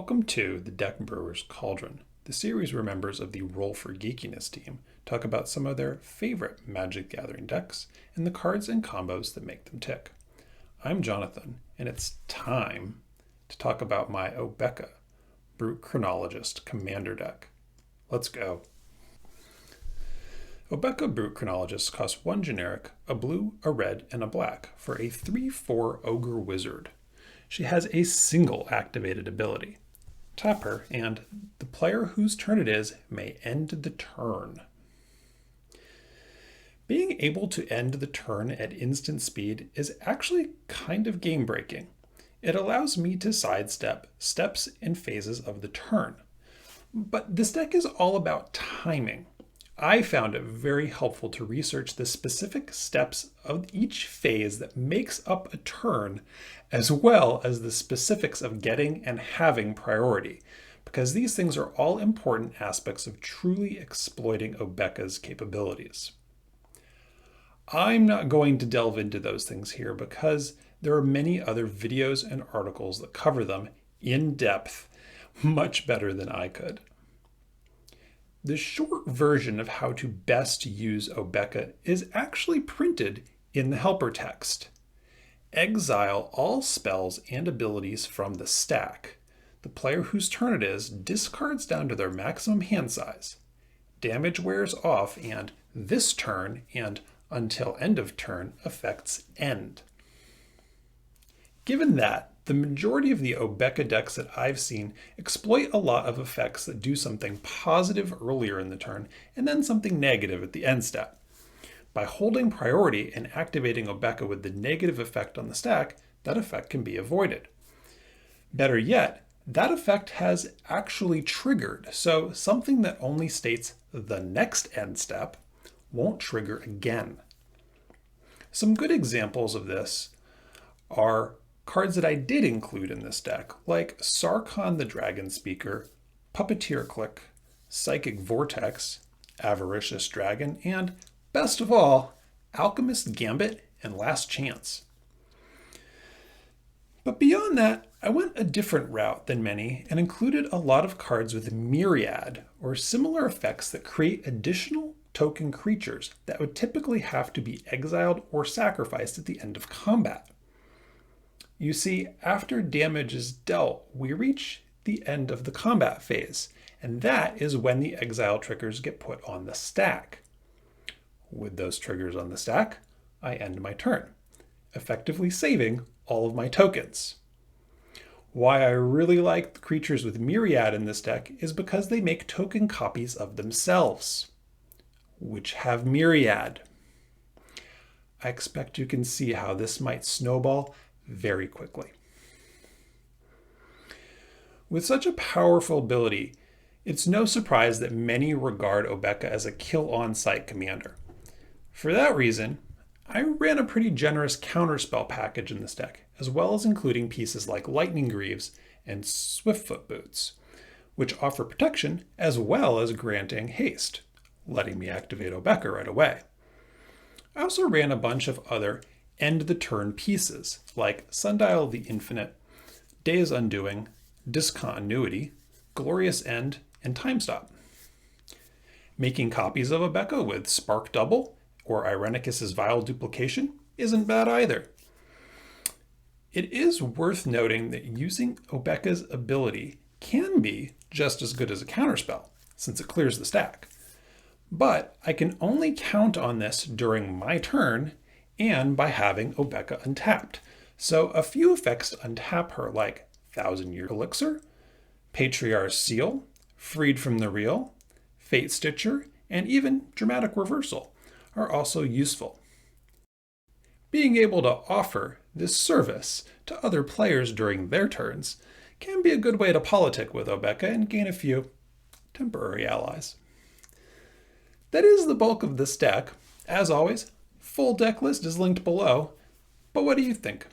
Welcome to the Deck Brewers Cauldron, the series where members of the Roll for Geekiness team talk about some of their favorite Magic the Gathering decks and the cards and combos that make them tick. I'm Jonathan, and it's time to talk about my Obeka Brute Chronologist Commander deck. Let's go. Obeka Brute Chronologist costs 1 generic, a blue, a red, and a black for a 3/4 Ogre Wizard. She has a single activated ability. Tap her, and the player whose turn it is may end the turn. Being able to end the turn at instant speed is actually kind of game-breaking. It allows me to sidestep steps and phases of the turn. But this deck is all about timing. I found it very helpful to research the specific steps of each phase that makes up a turn, as well as the specifics of getting and having priority, because these things are all important aspects of truly exploiting Obeka's capabilities. I'm not going to delve into those things here because there are many other videos and articles that cover them in depth, much better than I could. The short version of how to best use Obeka is actually printed in the helper text. Exile all spells and abilities from the stack. The player whose turn it is discards down to their maximum hand size. Damage wears off, and this turn and until end of turn effects end. Given that, the majority of the Obeka decks that I've seen exploit a lot of effects that do something positive earlier in the turn and then something negative at the end step. By holding priority and activating Obeka with the negative effect on the stack, that effect can be avoided. Better yet, that effect has actually triggered, so something that only states the next end step won't trigger again. Some good examples of this are cards that I did include in this deck, like Sarkhan the Dragon Speaker, Puppeteer Click, Psychic Vortex, Avaricious Dragon, and, best of all, Alchemist Gambit and Last Chance. But beyond that, I went a different route than many and included a lot of cards with myriad or similar effects that create additional token creatures that would typically have to be exiled or sacrificed at the end of combat. You see, after damage is dealt, we reach the end of the combat phase, and that is when the exile triggers get put on the stack. With those triggers on the stack, I end my turn, effectively saving all of my tokens. Why I really like the creatures with myriad in this deck is because they make token copies of themselves, which have myriad. I expect you can see how this might snowball very quickly. With such a powerful ability, it's no surprise that many regard Obeka as a kill on-site commander. For that reason, I ran a pretty generous counterspell package in this deck, as well as including pieces like Lightning Greaves and Swiftfoot Boots, which offer protection as well as granting haste, letting me activate Obeka right away. I also ran a bunch of other end the turn pieces like Sundial of the Infinite, Day's Undoing, Discontinuity, Glorious End, and Time Stop. Making copies of Obeka with Spark Double or Irenicus's Vile Duplication isn't bad either. It is worth noting that using Obeka's ability can be just as good as a counterspell, since it clears the stack. But I can only count on this during my turn and by having Obeka untapped. So a few effects to untap her, like 1,000-Year Elixir, Patriarch's Seal, Freed from the Real, Fate Stitcher, and even Dramatic Reversal, are also useful. Being able to offer this service to other players during their turns can be a good way to politic with Obeka and gain a few temporary allies. That is the bulk of this deck. As always, full deck list is linked below, but what do you think?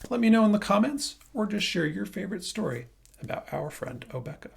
Let me know in the comments or just share your favorite story about our friend Obeka.